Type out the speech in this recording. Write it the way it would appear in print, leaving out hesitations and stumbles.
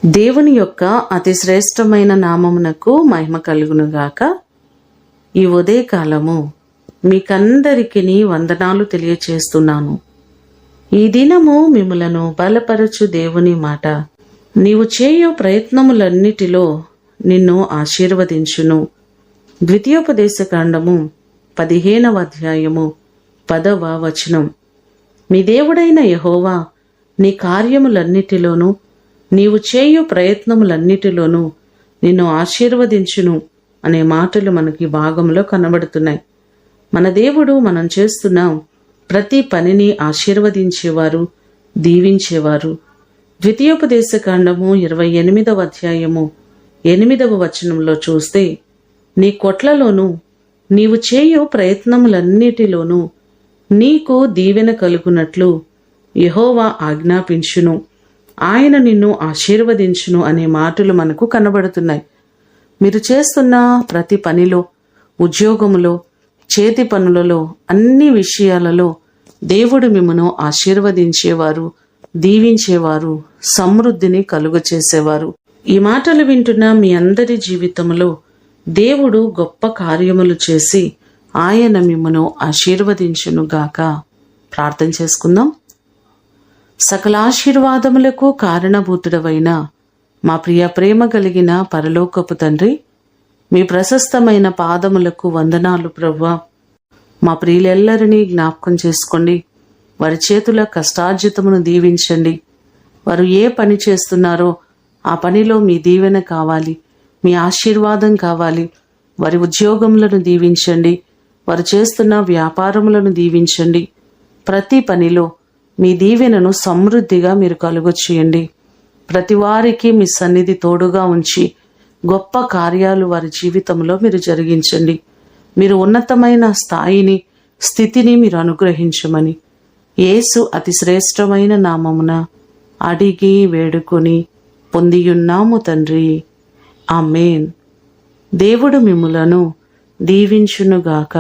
దేవుని యొక్క అతి శ్రేష్టమైన నామమునకు మహిమ కలుగునుగాక. ఈ ఉదయకాలము మీకందరికీ వందనాలు తెలియచేస్తున్నాను. ఈ దినము మిమ్ములను బలపరచు దేవుని మాట, నీవు చేయు ప్రయత్నములన్నిటిలో నిన్ను ఆశీర్వదించును. ద్వితీయోపదేశకాండము 15వ అధ్యాయము 10వ వచనం. మీ దేవుడైన యెహోవా నీ కార్యములన్నిటిలోనూ నీవు చేయు ప్రయత్నములన్నిటిలోనూ నిన్ను ఆశీర్వదించును అనే మాటలు మనకి భాగంలో కనబడుతున్నాయి. మన దేవుడు మనం చేస్తున్న ప్రతి పనిని ఆశీర్వదించేవారు, దీవించేవారు. ద్వితీయోపదేశకాండము 28వ అధ్యాయము 8వ వచనంలో చూస్తే, నీ కొట్లలోనూ నీవు చేయు ప్రయత్నములన్నిటిలోనూ నీకు దీవెన కలుగునట్లు యెహోవా ఆజ్ఞాపించును, ఆయన నిన్ను ఆశీర్వదించును అనే మాటలు మనకు కనబడుతున్నాయి. మీరు చేస్తున్న ప్రతి పనిలో, ఉద్యోగములో, చేతి పనులలో, అన్ని విషయాలలో దేవుడు మిమ్మను ఆశీర్వదించేవారు, దీవించేవారు, సమృద్ధిని కలుగచేసేవారు. ఈ మాటలు వింటున్న మీ అందరి జీవితంలో దేవుడు గొప్ప కార్యములు చేసి ఆయన మిమ్మను ఆశీర్వదించునుగాక. ప్రార్థన చేసుకుందాం. సకల ఆశీర్వాదములకు కారణభూతుడవైన మా ప్రేమ కలిగిన పరలోకపు తండ్రి, మీ ప్రశస్తమైన పాదములకు వందనాలు ప్రభువా. మా ప్రియులెల్లరినీ జ్ఞాపకం చేసుకోండి. వారి చేతుల కష్టార్జితమును దీవించండి. వారు ఏ పని చేస్తున్నారో ఆ పనిలో మీ దీవెన కావాలి, మీ ఆశీర్వాదం కావాలి. వారి ఉద్యోగములను దీవించండి, వారు చేస్తున్న వ్యాపారములను దీవించండి. ప్రతి పనిలో మీ దీవెనను సమృద్ధిగా మీరు కలుగచేయండి. ప్రతి వారికి మీ సన్నిధి తోడుగా ఉంచి గొప్ప కార్యాలు వారి జీవితంలో మీరు జరిగించండి. మీరు ఉన్నతమైన స్థాయిని, స్థితిని మీరు అనుగ్రహించమని యేసు అతి శ్రేష్టమైన నామమున అడిగి వేడుకొని పొందియున్నాము తండ్రి. ఆమేన్. దేవుడు మిమ్ములను దీవించునుగాక.